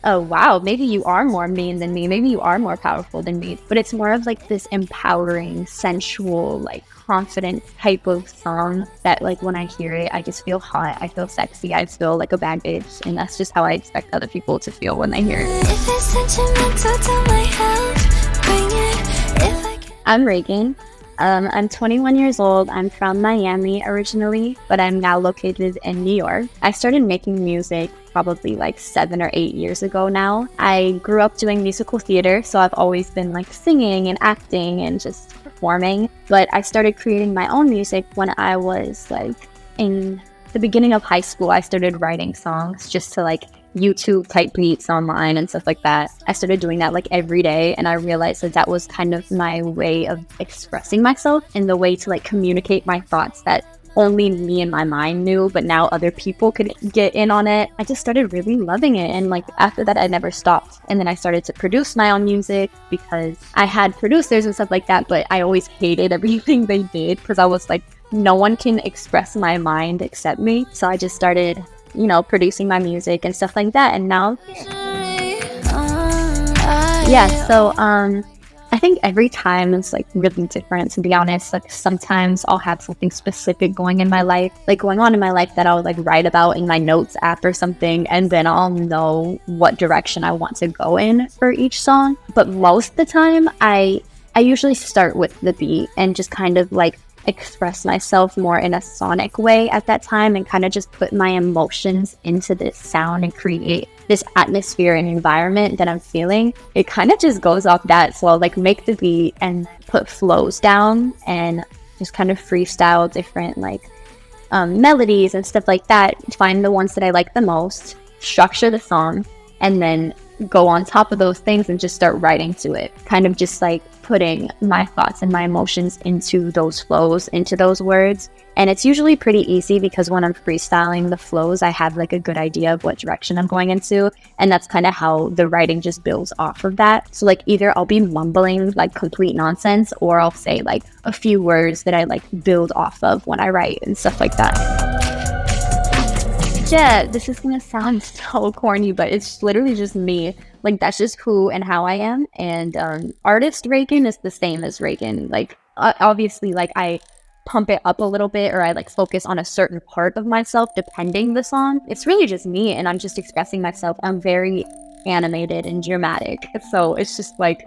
oh wow, maybe you are more mean than me, maybe you are more powerful than me. But it's more of like this empowering, sensual, like confident type of song that like when I hear it, I just feel hot, I feel sexy, I feel like a bad bitch, and that's just how I expect other people to feel when they hear it. If it's sentimental, tell my help, bring it. If I can. I'm Reagan. I'm 21 years old. I'm from Miami originally, but I'm now located in New York. I started making music probably like 7 or 8 years ago now. I grew up doing musical theater, so I've always been like singing and acting and just performing. But I started creating my own music when I was like in the beginning of high school. I started writing songs just to like YouTube type beats online and stuff like that. I started doing that like every day, and I realized that that was kind of my way of expressing myself and the way to like communicate my thoughts that only me and my mind knew, but now other people could get in on it. I just started really loving it, and like after that I never stopped. And then I started to produce my own music because I had producers and stuff like that, but I always hated everything they did because I was like, no one can express my mind except me. So I just started, you know, producing my music and stuff like that. And now, I think every time is like really different, to be honest. Like sometimes I'll have something specific going on in my life that I'll like write about in my notes app or something, and then I'll know what direction I want to go in for each song. But most of the time I usually start with the beat and just kind of like express myself more in a sonic way at that time, and kind of just put my emotions into this sound and create this atmosphere and environment that I'm feeling. It kind of just goes off that. So I'll like make the beat and put flows down and just kind of freestyle different like melodies and stuff like that, find the ones that I like the most, structure the song, and then go on top of those things and just start writing to it, kind of just like putting my thoughts and my emotions into those flows, into those words. And it's usually pretty easy because when I'm freestyling the flows, I have like a good idea of what direction I'm going into, and that's kind of how the writing just builds off of that. So like either I'll be mumbling like complete nonsense, or I'll say like a few words that I like build off of when I write and stuff like that. Yeah, this is gonna sound so corny, but it's literally just me. Like that's just who and how I am. And artist Reagan is the same as Reagan. Like obviously, like I pump it up a little bit, or I like focus on a certain part of myself depending the song. It's really just me, and I'm just expressing myself. I'm very animated and dramatic, so it's just like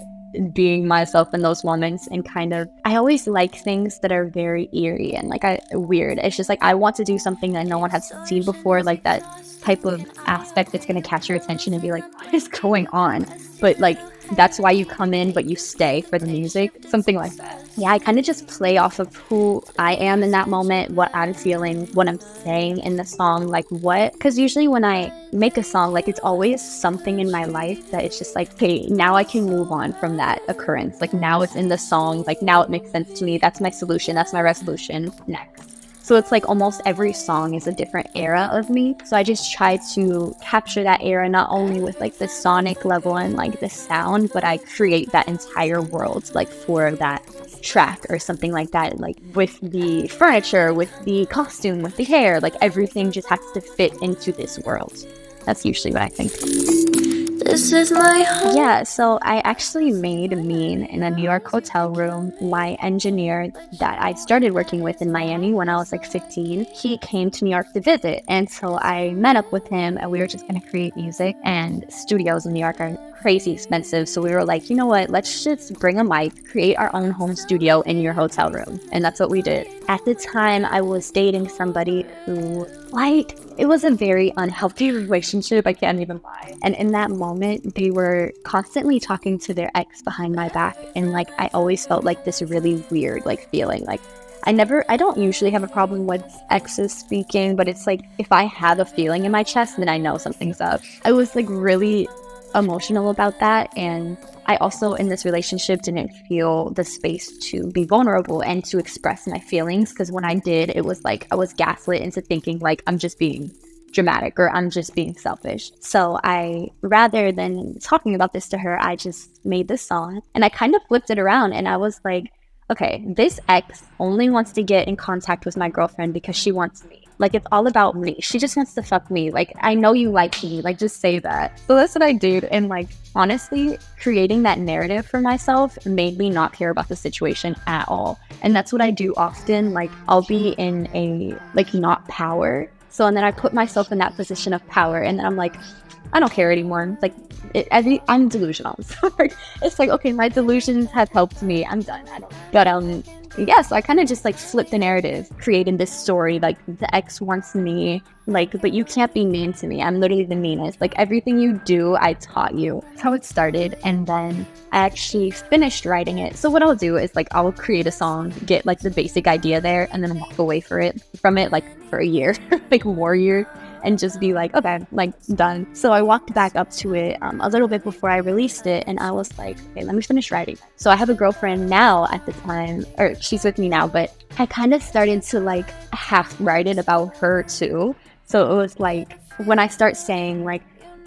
being myself in those moments. And kind of, I always like things that are very eerie and like weird. It's just like I want to do something that no one has seen before, like that type of aspect that's going to catch your attention and be like, what is going on? But like that's why you come in, but you stay for the music, something like that. Yeah, I kind of just play off of who I am in that moment, what I'm feeling, what I'm saying in the song, like what, because usually when I make a song, like it's always something in my life that it's just like, hey, now I can move on from that occurrence. Like now it's in the song, like now it makes sense to me. That's my solution, that's my resolution, next. So it's like almost every song is a different era of me. So I just try to capture that era, not only with like the sonic level and like the sound, but I create that entire world like for that track or something like that. Like with the furniture, with the costume, with the hair, like everything just has to fit into this world. That's usually what I think. This is my home. Yeah, so I actually made Mean in a New York hotel room. My engineer that I started working with in Miami when I was like 15, he came to New York to visit. And so I met up with him, and we were just going to create music. And studios in New York are crazy expensive. So we were like, you know what, let's just bring a mic, create our own home studio in your hotel room. And that's what we did. At the time, I was dating somebody who, like, it was a very unhealthy relationship, I can't even lie. And in that moment, they were constantly talking to their ex behind my back. And like, I always felt like this really weird, like feeling like I don't usually have a problem with exes speaking, but it's like, if I have a feeling in my chest, then I know something's up. I was like really emotional about that, and I also in this relationship didn't feel the space to be vulnerable and to express my feelings, because when I did, it was like I was gaslit into thinking like I'm just being dramatic or I'm just being selfish. So I, rather than talking about this to her, I just made this song, and I kind of flipped it around, and I was like, okay, this ex only wants to get in contact with my girlfriend because she wants me. Like, it's all about me. She just wants to fuck me. Like, I know you like me. Like, just say that. So that's what I did. And like, honestly, creating that narrative for myself made me not care about the situation at all. And that's what I do often. Like, I'll be in a, like, not power. So, and then I put myself in that position of power. And then I'm like, I don't care anymore. Like, I'm delusional. So like, it's like, okay, my delusions have helped me. I'm done. I don't. But yeah. So I kind of just like flipped the narrative, creating this story. Like, the ex wants me. Like, but you can't be mean to me. I'm literally the meanest. Like, everything you do, I taught you. That's how it started. And then I actually finished writing it. So what I'll do is like, I'll create a song, get like the basic idea there, and then walk away from it like for a year, like more years. And just be like, okay, like, done. So I walked back up to it a little bit before I released it, and I was like, okay, let me finish writing. So I have a girlfriend now at the time, or she's with me now, but I kind of started to like half write it about her too. So it was like, when I start saying like,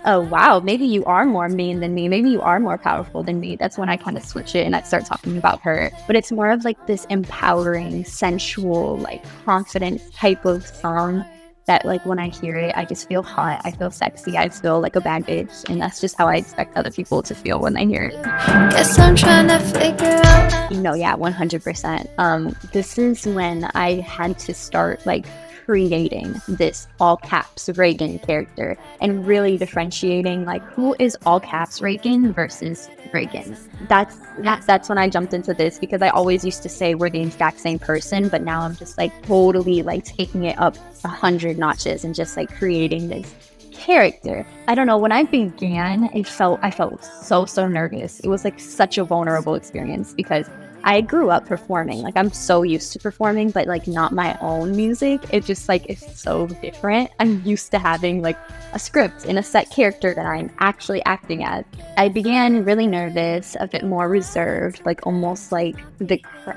oh wow, maybe you are more mean than me, maybe you are more powerful than me, that's when I kind of switch it and I start talking about her. But it's more of like this empowering, sensual, like confident type of song that like when I hear it, I just feel hot, I feel sexy, I feel like a bad bitch, and that's just how I expect other people to feel when they hear it. Guess I'm trying to figure out. Yeah, 100%. This is when I had to start like creating this all caps RAEGAN character and really differentiating like who is all caps RAEGAN versus RAEGAN. That's when I jumped into this, because I always used to say we're the exact same person, but now I'm just like totally like taking it up 100 notches and just like creating this character. I don't know, when I began, I felt so nervous. It was like such a vulnerable experience because I grew up performing. Like, I'm so used to performing, but like not my own music. It's just like, it's so different. I'm used to having like a script and a set character that I'm actually acting as. I began really nervous, a bit more reserved, like almost like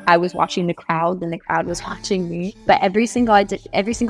I was watching the crowd and the crowd was watching me. But every single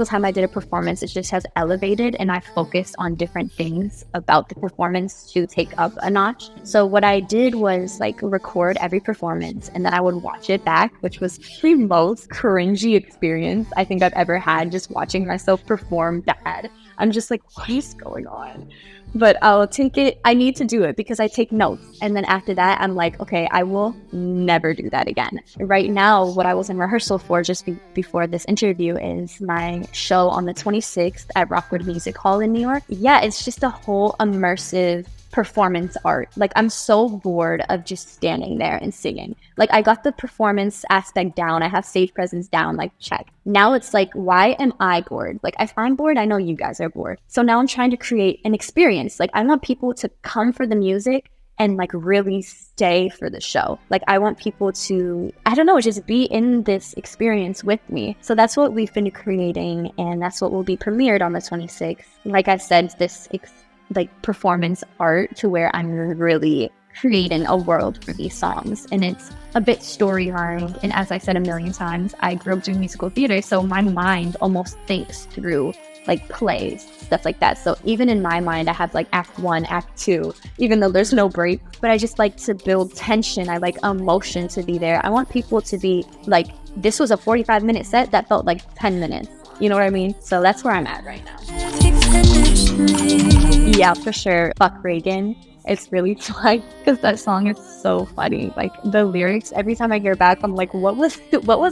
time I did a performance, it just has elevated, and I focused on different things about the performance to take up a notch. So what I did was like record every performance, and then I would watch it back, which was the most cringy experience I think I've ever had, just watching myself perform bad. I'm just like, what is going on? But I'll take it. I need to do it because I take notes. And then after that, I'm like, okay, I will never do that again. Right now, what I was in rehearsal for just before this interview is my show on the 26th at Rockwood Music Hall in New York. Yeah, it's just a whole immersive performance art. Like, I'm so bored of just standing there and singing. Like, I got the performance aspect down, I have stage presence down, like, check. Now it's like, why am I bored? Like, if I'm bored, I know you guys are bored. So now I'm trying to create an experience. Like, I want people to come for the music and like really stay for the show. Like, I want people to, I don't know, just be in this experience with me. So that's what we've been creating, and that's what will be premiered on the 26th. Like I said, this like performance art to where I'm really creating a world for these songs, and it's a bit storyline. And as I said a million times, I grew up doing musical theater, so my mind almost thinks through like plays, stuff like that. So even in my mind, I have like act 1, act 2, even though there's no break. But I just like to build tension. I like emotion to be there. I want people to be like, this was a 45-minute set that felt like 10 minutes. You know what I mean? So that's where I'm at right now. Yeah, for sure. Fuck RAEGAN. It's really fun because that song is so funny. Like, the lyrics, every time I hear back, I'm like, what was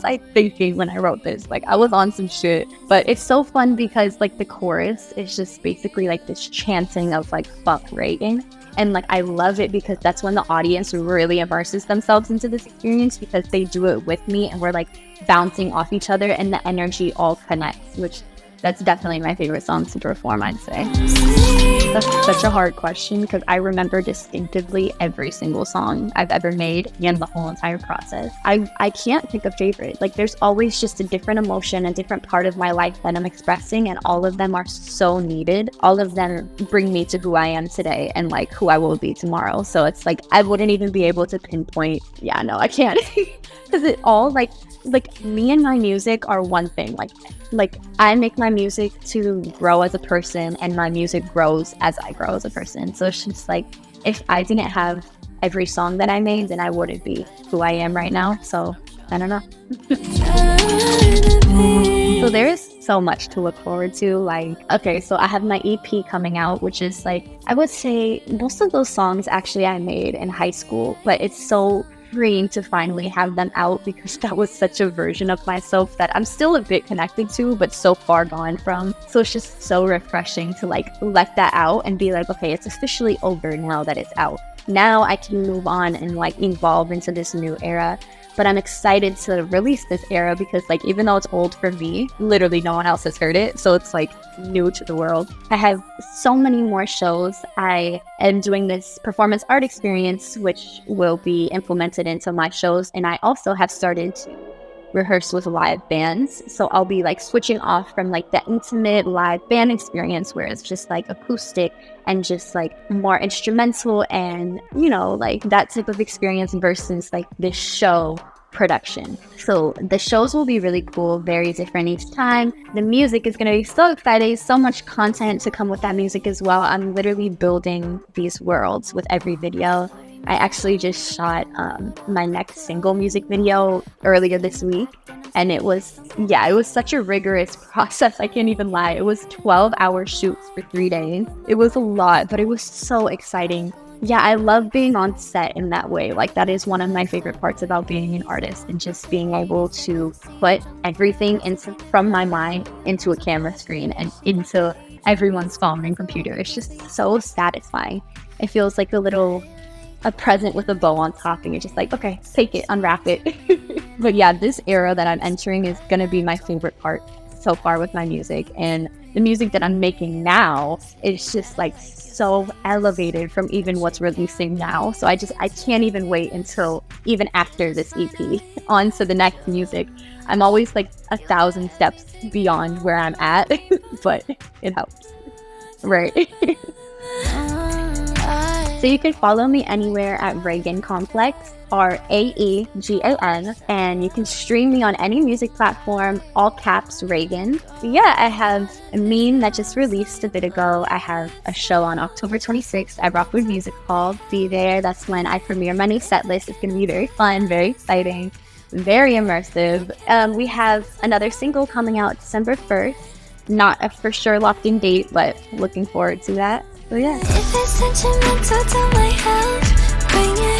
I thinking when I wrote this? Like, I was on some shit. But it's so fun because like the chorus is just basically like this chanting of like, fuck RAEGAN. And like, I love it because that's when the audience really immerses themselves into this experience, because they do it with me and we're like bouncing off each other and the energy all connects, which that's definitely my favorite song to perform, I'd say. That's such a hard question because I remember distinctively every single song I've ever made and the whole entire process. I can't pick a favorite. Like, there's always just a different emotion, a different part of my life that I'm expressing, and all of them are so needed. All of them bring me to who I am today and like who I will be tomorrow. So it's like, I wouldn't even be able to pinpoint. Yeah, no, I can't. Because it all like me and my music are one thing. Like I make my music to grow as a person, and my music grows as I grow as a person. So it's just like, if I didn't have every song that I made, then I wouldn't be who I am right now. So I don't know. So there is so much to look forward to. Like, okay, so I have my EP coming out, which is like, I would say most of those songs actually I made in high school, but it's so freeing to finally have them out because that was such a version of myself that I'm still a bit connected to, but so far gone from. So it's just so refreshing to like let that out and be like, okay, it's officially over now that it's out. Now I can move on and like evolve into this new era. But I'm excited to release this era because like even though it's old for me, literally no one else has heard it. So it's like new to the world. I have so many more shows. I am doing this performance art experience, which will be implemented into my shows. And I also have started to rehearse with live bands. So I'll be like switching off from like the intimate live band experience where it's just like acoustic and just like more instrumental and, you know, like that type of experience versus like this show production. So the shows will be really cool, very different each time. The music is going to be so exciting, so much content to come with that music as well. I'm literally building these worlds with every video. I actually just shot my next single music video earlier this week, and it was such a rigorous process. I can't even lie. It was 12-hour shoots for 3 days. It was a lot, but it was so exciting. Yeah, I love being on set in that way. Like that is one of my favorite parts about being an artist and just being able to put everything from my mind into a camera screen and into everyone's phone and computer. It's just so satisfying. It feels like a present with a bow on top, and you're just like, okay, take it, unwrap it. But yeah, this era that I'm entering is gonna be my favorite part so far with my music, and the music that I'm making now is just like so elevated from even what's releasing now. So I can't even wait until even after this EP on to the next music. I'm always like 1,000 steps beyond where I'm at, but it helps, right? So you can follow me anywhere at RAEGAN Complex, RAEGAN, and you can stream me on any music platform, all caps RAEGAN. Yeah, I have a meme that just released a bit ago. I have a show on October 26th at Rockwood Music Hall. Be there. That's when I premiere my new set list. It's going to be very fun, very exciting, very immersive. We have another single coming out December 1st. Not a for sure locked in date, but looking forward to that. So yeah. If it's sentimental, tell my house, bring it.